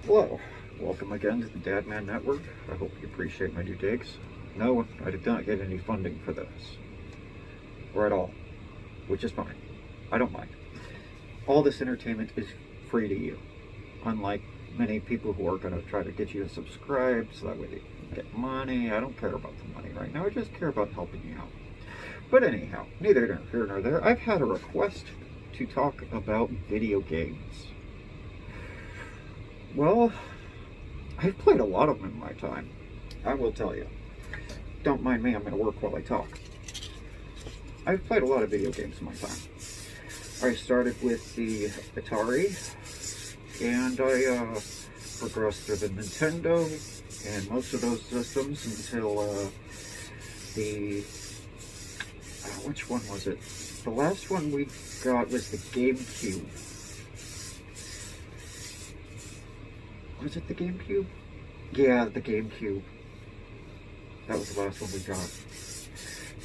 Hello, welcome again to the DadMan Network. I hope you appreciate my new digs. No, I did not get any funding for this, or at all, which is fine. I don't mind. All this entertainment is free to you, unlike many people who are going to try to get you to subscribe so that way they can get money. I don't care about the money right now, I just care about helping you out. But anyhow, neither here nor there, I've had a request to talk about video games. Well, I've played a lot of them in my time, I will tell you. Don't mind me, I'm going to work while I talk. I've played a lot of video games in my time. I started with the Atari, and I progressed through the Nintendo, and most of those systems until which one was it? The last one we got was the GameCube. Was it the GameCube? Yeah, the GameCube. That was the last one we got.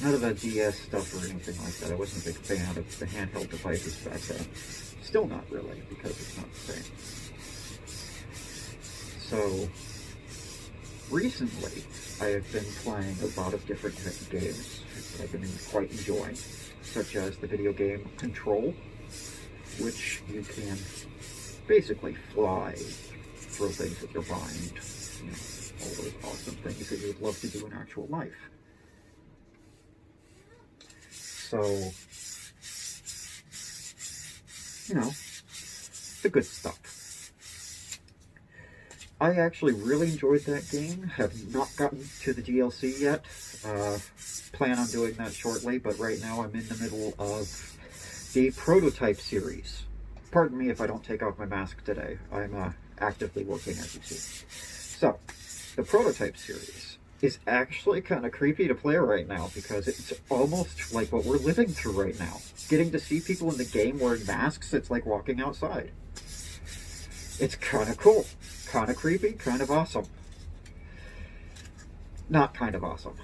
None of the DS stuff or anything like that. I wasn't a big fan of the handheld devices back then. Still not really, because it's not the same. So, recently, I have been playing a lot of different types of games that I've been quite enjoying, such as the video game Control, which you can basically fly, throw things with your mind, you know, all those awesome things that you would love to do in actual life. So, you know, the good stuff. I actually really enjoyed that game. Have not gotten to the DLC yet. Plan on doing that shortly, but right now I'm in the middle of the prototype series. Pardon me if I don't take off my mask today. I'm actively working, as you see. So, the prototype series is actually kind of creepy to play right now because it's almost like what we're living through right now. Getting to see people in the game wearing masks, it's like walking outside. It's kind of cool, kind of creepy, kind of awesome. Not kind of awesome.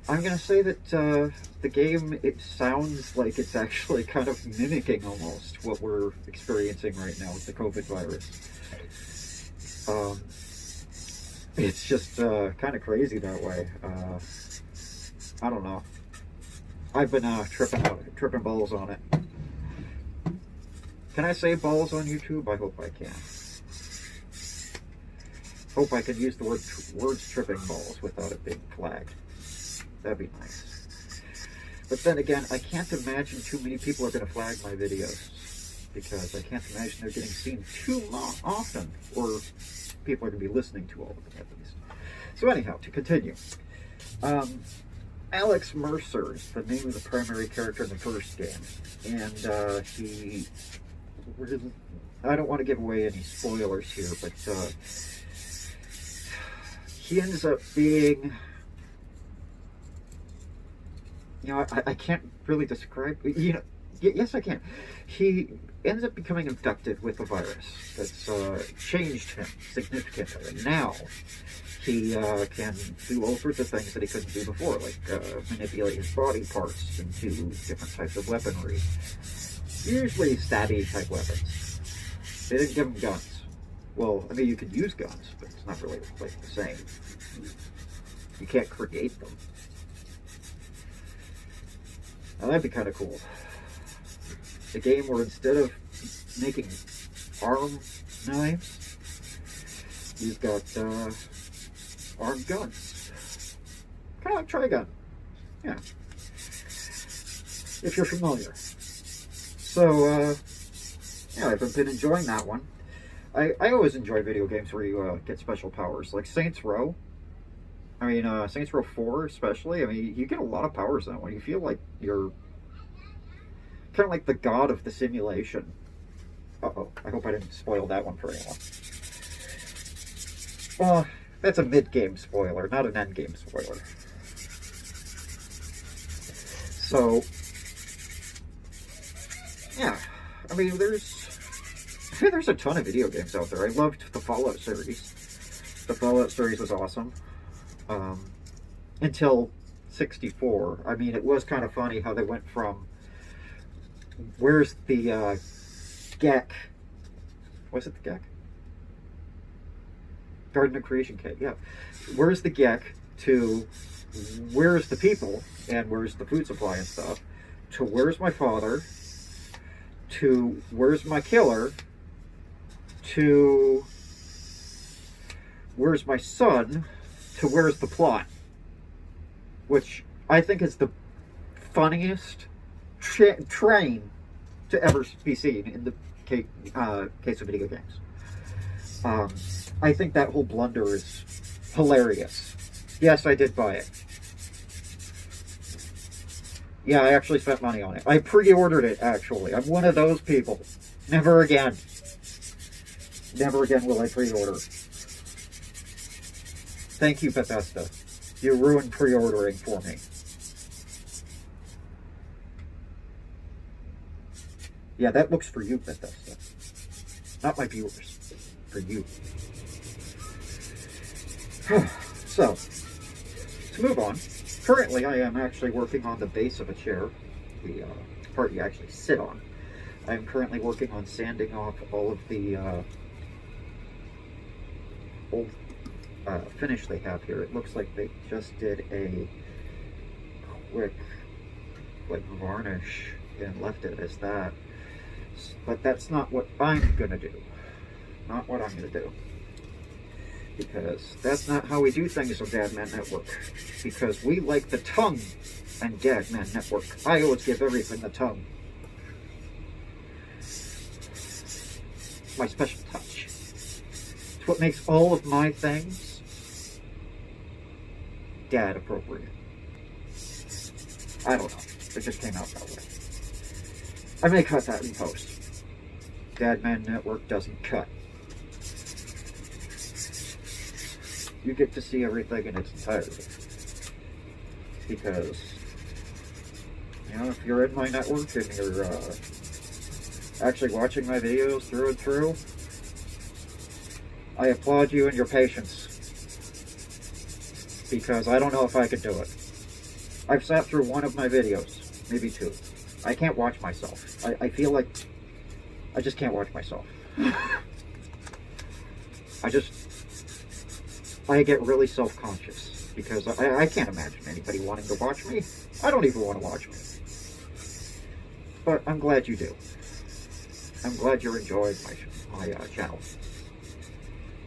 I'm going to say that the game, it sounds like it's actually kind of mimicking almost what we're experiencing right now with the COVID virus. It's just kind of crazy that way. I don't know. I've been tripping balls on it. Can I say balls on YouTube? I hope I can. Hope I can use the words tripping balls without it being flagged. That'd be nice. But then again, I can't imagine too many people are going to flag my videos, because I can't imagine they're getting seen too often, or people are going to be listening to all of them at least. So anyhow, to continue. Alex Mercer is the name of the primary character in the first game, and I don't want to give away any spoilers here, but he ends up being, you know, I can't really describe, you know, yes I can. He ends up becoming infected with a virus that's changed him significantly. And now he can do all sorts of things that he couldn't do before, like manipulate his body parts into different types of weaponry. Usually stabby type weapons. They didn't give him guns. Well, I mean, you could use guns, but it's not really like the same. You can't create them. Now that'd be kind of cool. A game where instead of making arm knives, you've got armed guns. Kind of like Trigun. Yeah. If you're familiar. So, yeah, I've been enjoying that one. I always enjoy video games where you get special powers, like Saints Row. I mean, Saints Row 4 especially. I mean, you get a lot of powers in that one. You feel like you're kind of like the god of the simulation. Uh-oh, I hope I didn't spoil that one for anyone. Well, that's a mid-game spoiler, not an end-game spoiler. So, yeah, I mean, there's a ton of video games out there. I loved the Fallout series. The Fallout series was awesome. Until 64. I mean, it was kind of funny how they went from where's the GEC? Was it the GEC? Garden of Creation kit, yeah. Where's the GEC to where's the people and where's the food supply and stuff, to where's my father, to where's my killer, to where's my son, to where's the plot, which I think is the funniest train to ever be seen in the case of video games. I think that whole blunder is hilarious. Yes, I did buy it. Yeah, I actually spent money on it. I pre-ordered it, actually. I'm one of those people. Never again. Never again will I pre-order. Thank you, Bethesda. You ruined pre-ordering for me. Yeah, that looks for you, Bethesda. Not my viewers. For you. So, to move on, currently I am actually working on the base of a chair, the part you actually sit on. I am currently working on sanding off all of the old finish they have here. It looks like they just did a quick varnish and left it as that. But that's not what I'm gonna do. Not what I'm gonna do. Because that's not how we do things on DadMan Network. Because we like the tongue on DadMan Network. I always give everything the tongue. My special touch. It's what makes all of my things dad appropriate. I don't know. It just came out that way. I may cut that in post. DadMan Network doesn't cut. You get to see everything in its entirety. Because, you know, if you're in my network and you're actually watching my videos through and through, I applaud you and your patience. Because I don't know if I could do it. I've sat through one of my videos, maybe two. I can't watch myself. I feel like I just can't watch myself. I get really self-conscious because I can't imagine anybody wanting to watch me. I don't even want to watch me. But I'm glad you do. I'm glad you're enjoying my channel.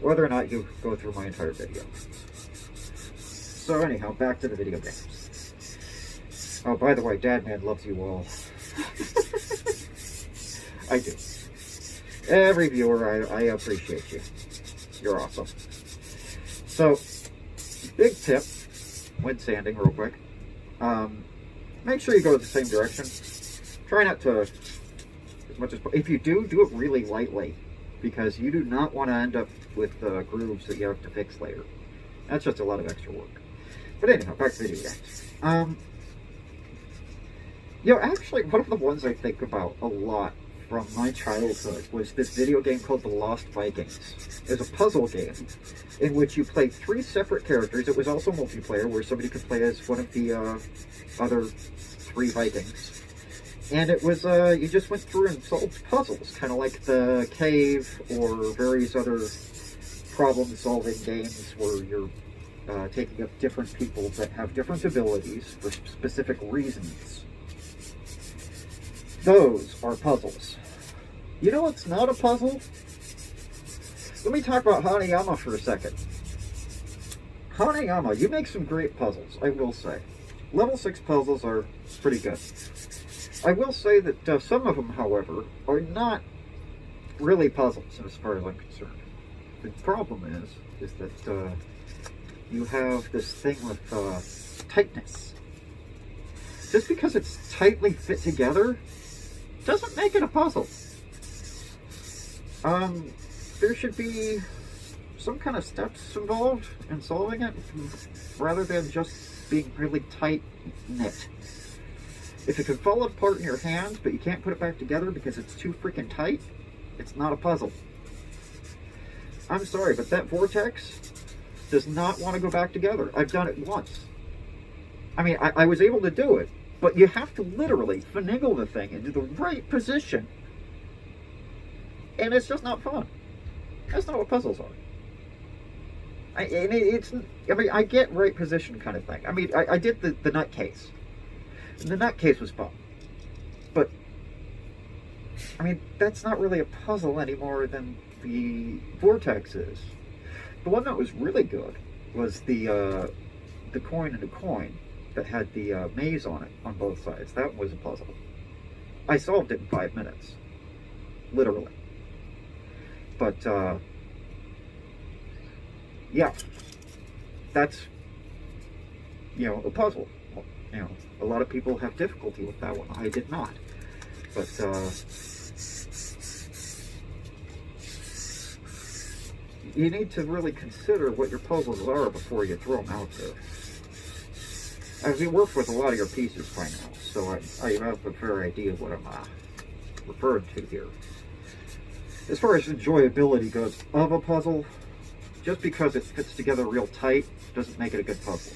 Whether or not you go through my entire video. So anyhow, back to the video games. Oh, by the way, DadMan loves you all. I do. Every viewer, I appreciate you. You're awesome. So, big tip when sanding, real quick. Make sure you go the same direction. Try not to, as much as, if you do it really lightly, because you do not want to end up with grooves that you have to fix later. That's just a lot of extra work. But anyhow, back to video games. You know, actually, one of the ones I think about a lot from my childhood was this video game called The Lost Vikings. It was a puzzle game in which you played 3 separate characters. It was also multiplayer, where somebody could play as one of the other 3 Vikings. And it was, you just went through and solved puzzles, kind of like the Cave or various other problem-solving games where you're taking up different people that have different abilities for specific reasons. Those are puzzles. You know what's not a puzzle? Let me talk about Hanayama for a second. Hanayama, you make some great puzzles, I will say. Level 6 puzzles are pretty good. I will say that some of them, however, are not really puzzles as far as I'm concerned. The problem is that you have this thing with tightness. Just because it's tightly fit together doesn't make it a puzzle. There should be some kind of steps involved in solving it, rather than just being really tight knit. If it can fall apart in your hands, but you can't put it back together because it's too freaking tight, it's not a puzzle. I'm sorry, but that vortex does not want to go back together. I've done it once. I mean, I was able to do it, But you have to literally finagle the thing into the right position. And it's just not fun. That's not what puzzles are. I get right position kind of thing. I mean, I did the nutcase. And the nutcase was fun. But, I mean, that's not really a puzzle any more than the vortex is. The one that was really good was the coin and the coin that had the maze on it on both sides. That was a puzzle. I solved it in 5 minutes. Literally. But, yeah. That's, a puzzle. A lot of people have difficulty with that one. I did not. But, you need to really consider what your puzzles are before you throw them out there. I've worked with a lot of your pieces by now, so I have a fair idea of what I'm referring to here. As far as enjoyability goes of a puzzle, just because it fits together real tight doesn't make it a good puzzle.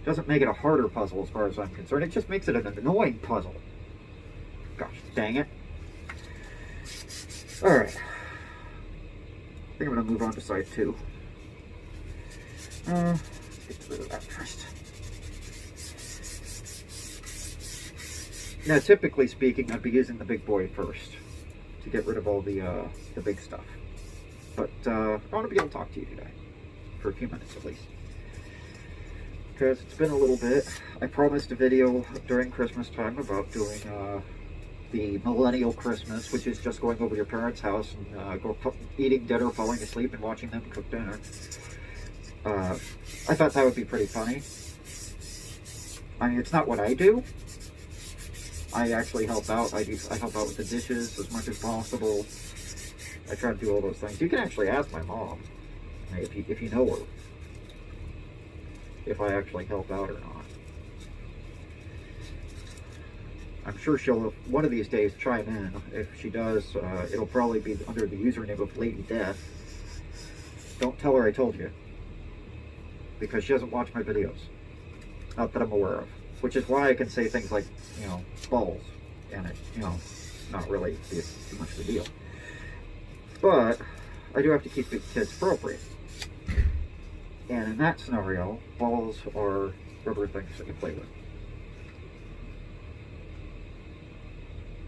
Doesn't make it a harder puzzle as far as I'm concerned. It just makes it an annoying puzzle. Gosh, dang it. Alright. I think I'm going to move on to side 2. Get rid of that first. Now, typically speaking, I'd be using the big boy first to get rid of all the big stuff. But I want to be able to talk to you today for a few minutes at least. Because it's been a little bit. I promised a video during Christmas time about doing the millennial Christmas, which is just going over to your parents' house and eating dinner, falling asleep, and watching them cook dinner. I thought that would be pretty funny. I mean, it's not what I do. I actually help out. I help out with the dishes as much as possible. I try to do all those things. You can actually ask my mom, if you know her, if I actually help out or not. I'm sure she'll, one of these days, chime in. If she does, it'll probably be under the username of Lady Death. Don't tell her I told you, because she doesn't watch my videos. Not that I'm aware of. Which is why I can say things like, balls, and it, not really be too much of a deal. But I do have to keep the kids appropriate. And in that scenario, balls are rubber things that you play with.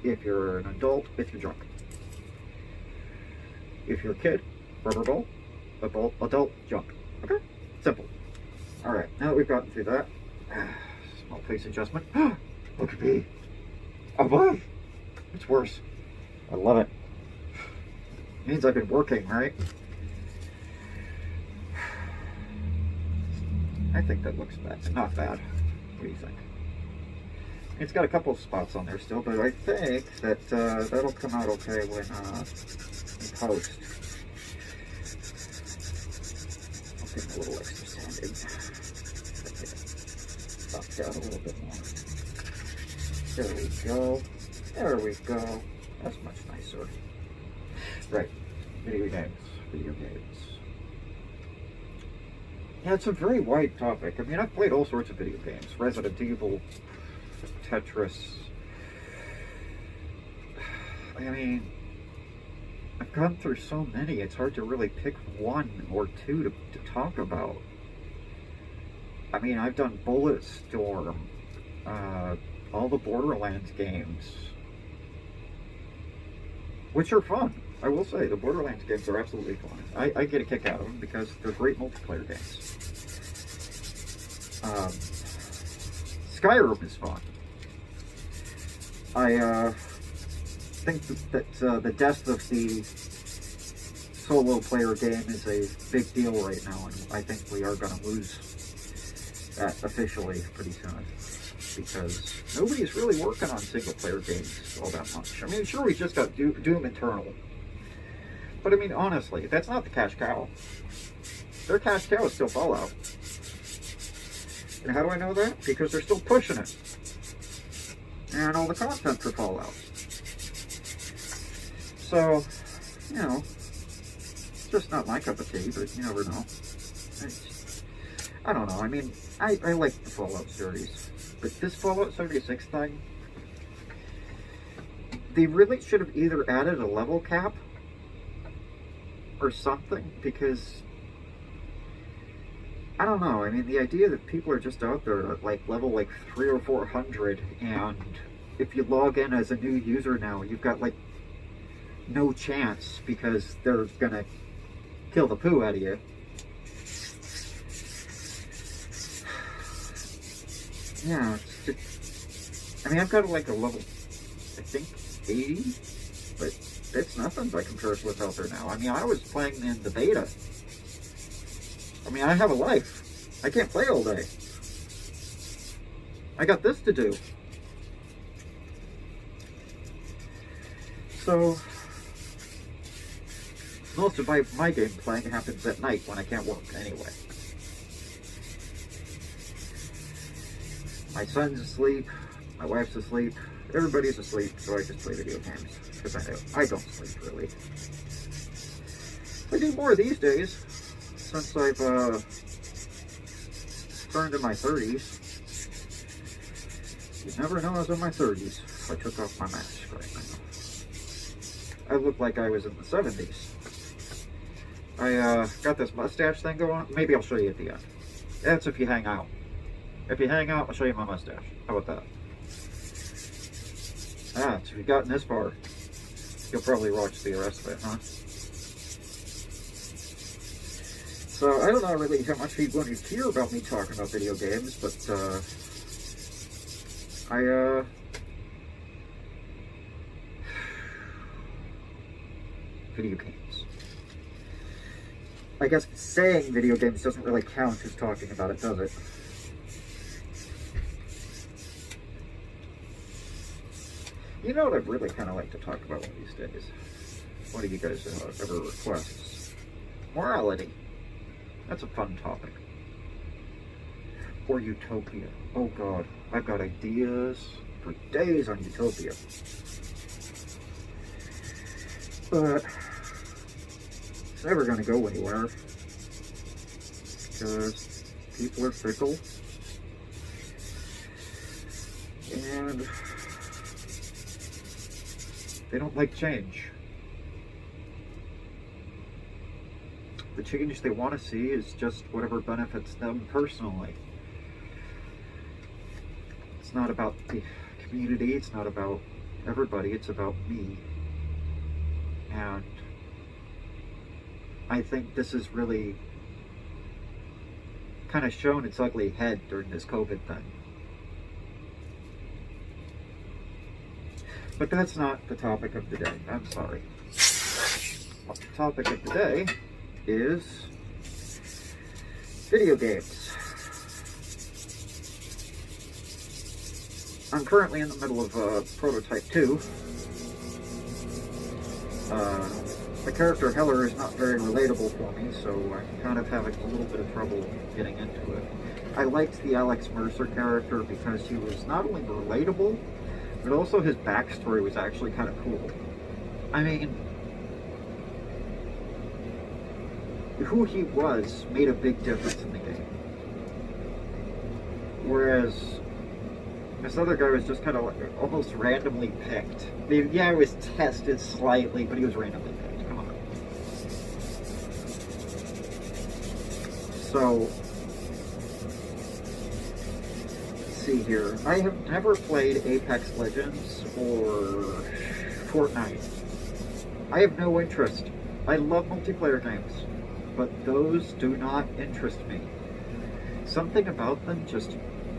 If you're an adult, if you're drunk. If you're a kid, rubber ball, adult, junk. Okay? Simple. Alright, now that we've gotten through that, small face adjustment. Look at me. Oh boy! It's worse. I love it. Means I've been working, right? I think that looks bad. Not bad. What do you think? It's got a couple of spots on there still, but I think that that'll come out okay when in post. I'll give it a little extra sanding. Buff down a little bit more. There we go. There we go. That's much nicer. Right. Video games. Video games. Yeah, it's a very wide topic. I mean, I've played all sorts of video games. Resident Evil, Tetris. I mean, I've gone through so many, it's hard to really pick one or two to talk about. I mean, I've done Bulletstorm, all the Borderlands games, which are fun. I will say, the Borderlands games are absolutely fun. I get a kick out of them because they're great multiplayer games. Skyrim is fun. I think that the death of the solo player game is a big deal right now, and I think we are going to lose that officially pretty soon. Because nobody's really working on single player games all that much. I mean, sure, we just got Doom Eternal. But I mean, honestly, that's not the cash cow. Their cash cow is still Fallout. And how do I know that? Because they're still pushing it. And all the content for Fallout. So, it's just not my cup of tea, but you never know. I don't know. I mean, I like the Fallout series. But this Fallout 76 thing, they really should have either added a level cap or something, because I don't know. I mean, the idea that people are just out there at like level like 300 or 400, and if you log in as a new user now, you've got like no chance because they're gonna kill the poo out of you. Yeah, I mean, I've got like a level, I think, 80, but it's nothing by comparison to what's out there now. I mean, I was playing in the beta. I mean, I have a life. I can't play all day. I got this to do. So, most of my game playing happens at night when I can't work anyway. My son's asleep, my wife's asleep, everybody's asleep, so I just play video games. Because I don't sleep, really. I do more these days, since I've turned in my 30s. You'd never know I was in my 30s if I took off my mask right now. I look like I was in the 70s. I got this mustache thing going on. Maybe I'll show you at the end. That's if you hang out. If you hang out, I'll show you my mustache. How about that? Ah, so if you've gotten this far, you'll probably watch the rest of it, huh? So, I don't know really how much people want to hear about me talking about video games, but, video games. I guess saying video games doesn't really count as talking about it, does it? You know what I'd really kind of like to talk about one of these days? One of you guys ever requests? Morality. That's a fun topic. Or utopia. Oh god, I've got ideas for days on utopia. But it's never going to go anywhere. Because people are fickle. And they don't like change. The change they want to see is just whatever benefits them personally. It's not about the community, it's not about everybody, it's about me. And I think this has really kind of shown its ugly head during this COVID thing. But that's not the topic of the day. I'm sorry. The topic of the day is video games. I'm currently in the middle of Prototype 2. The character Heller is not very relatable for me, so I'm kind of having a little bit of trouble getting into it. I liked the Alex Mercer character because he was not only relatable, but also his backstory was actually kind of cool. I mean, who he was made a big difference in the game. Whereas this other guy was just kind of like almost randomly picked. I mean, yeah, he was tested slightly, but he was randomly picked. Come on. So, see here. I have never played Apex Legends or Fortnite. I have no interest. I love multiplayer games, but those do not interest me. Something about them just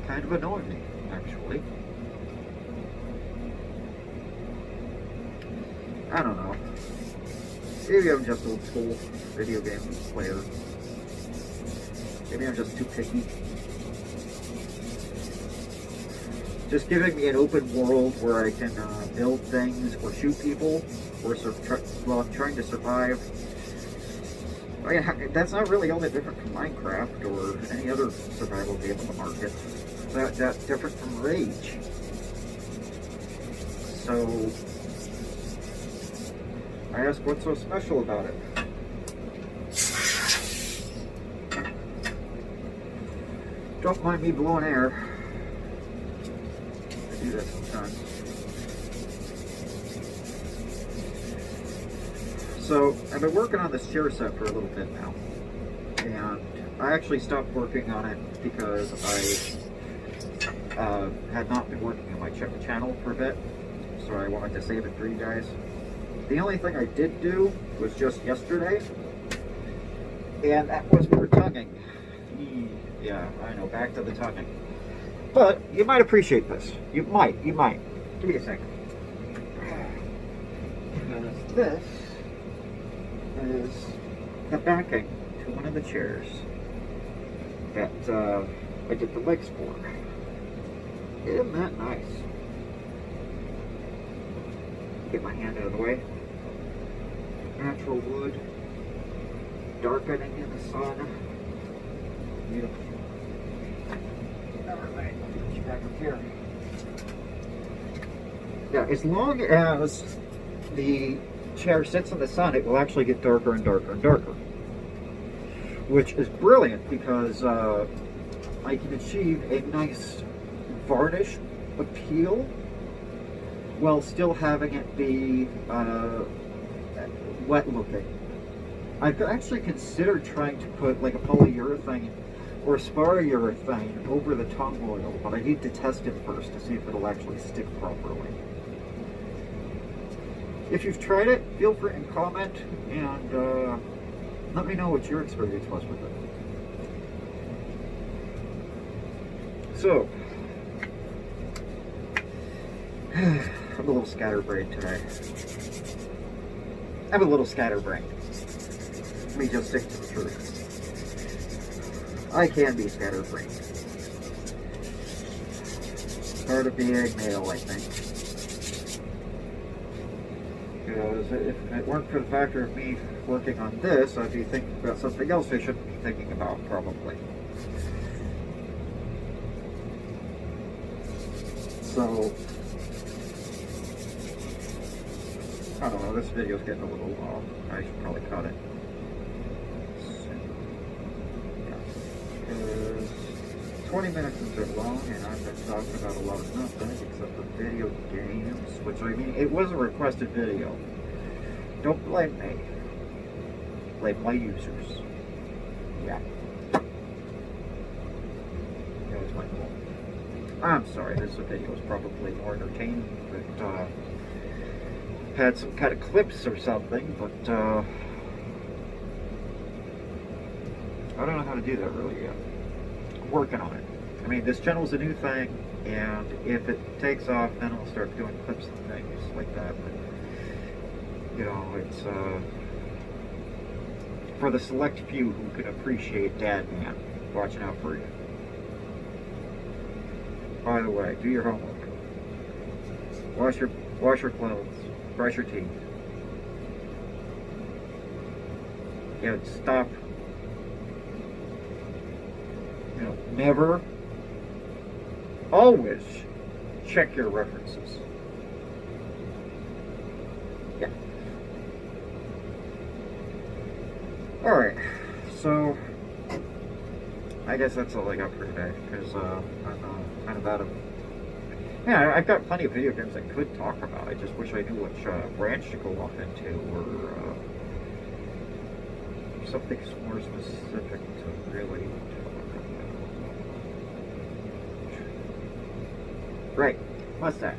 kind of annoy me, actually. I don't know. Maybe I'm just old school video game player. Maybe I'm just too picky. Just giving me an open world where I can build things or shoot people, or while I'm trying to survive. I mean, that's not really all that different from Minecraft or any other survival game on the market. That's different from Rage. So, I ask, what's so special about it? Don't mind me blowing air. do that sometimes. So, I've been working on this chair set for a little bit now. And I actually stopped working on it because I had not been working on my channel for a bit. So I wanted to save it for you guys. The only thing I did do was just yesterday. And that was for tonguing. Yeah, I know, back to the tonguing. But you might appreciate this. You might. Give me a second. Because this is the backing to one of the chairs that I did the legs for. Isn't that nice? Get my hand out of the way. Natural wood, darkening in the sun. Beautiful. Alright, put you back up here. Yeah, as long as the chair sits in the sun, it will actually get darker and darker and darker. Which is brilliant because I can achieve a nice varnish appeal while still having it be wet looking. I've actually considered trying to put like a polyurethane or spar urethane over the tongue oil, but I need to test it first to see if it'll actually stick properly. If you've tried it, feel free and comment and let me know what your experience was with it. So, I'm a little scatterbrained today. I'm a little scatterbrained. Let me just stick to the truth. I can be scatterbrained. Part of being male, I think. Because if it weren't for the factor of me working on this, I'd be thinking about something else I shouldn't be thinking about, probably. So, I don't know, this video's getting a little long. I should probably cut it. Because 20 minutes is too long, and I've been talking about a lot of nothing except for video games, which I mean, it was a requested video. Don't blame me. Blame my users. Yeah. That was my fault. I'm sorry, this video is probably more entertaining, but had some kind of clips or something, but I don't know how to do that really yet. I'm working on it. I mean, this channel's a new thing, and if it takes off, then I'll start doing clips and things like that. But, you know, it's for the select few who can appreciate DadMan. Watching out for you. By the way, do your homework. Wash your clothes. Brush your teeth. Yeah, stop. You know, never, always check your references. Yeah. Alright, so I guess that's all I got for today, because I'm kind of out of... Yeah, I've got plenty of video games I could talk about. I just wish I knew which branch to go off into, or something more specific to really talk about. Right, mustache.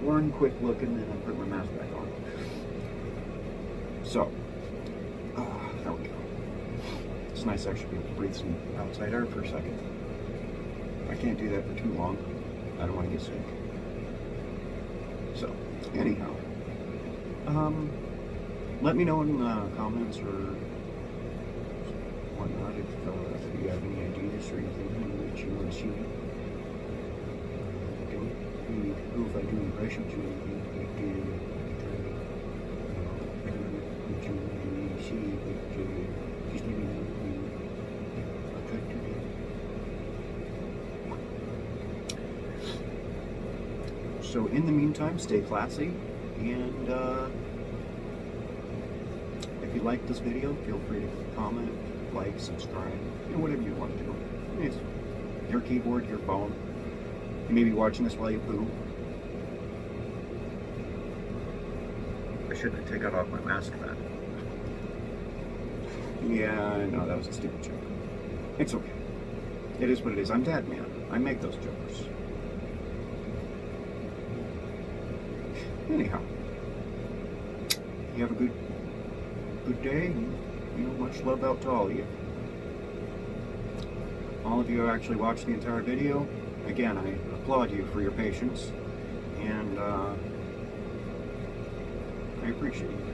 One quick look and then I'll put my mask back on. So, there we go. It's nice actually to be able to breathe some outside air for a second. I can't do that for too long. I don't want to get sick. So, anyhow, let me know in comments or whatnot if you have any ideas or anything that you want to see. If I do impressions or anything, what you want to see, but just let me know. I'll try to do that. So in the meantime, stay classy, and if you like this video, feel free to comment, like, subscribe, you know, whatever you want to do. It's your keyboard, your phone, You may be watching this while you poo. I shouldn't have taken off my mask then. Yeah, I know, that was a stupid joke. It's okay. It is what it is. I'm DadMan. I make those jokes. Anyhow, you have a good day, and much love out to all of you. All of you who actually watched the entire video, again, I applaud you for your patience, and I appreciate it.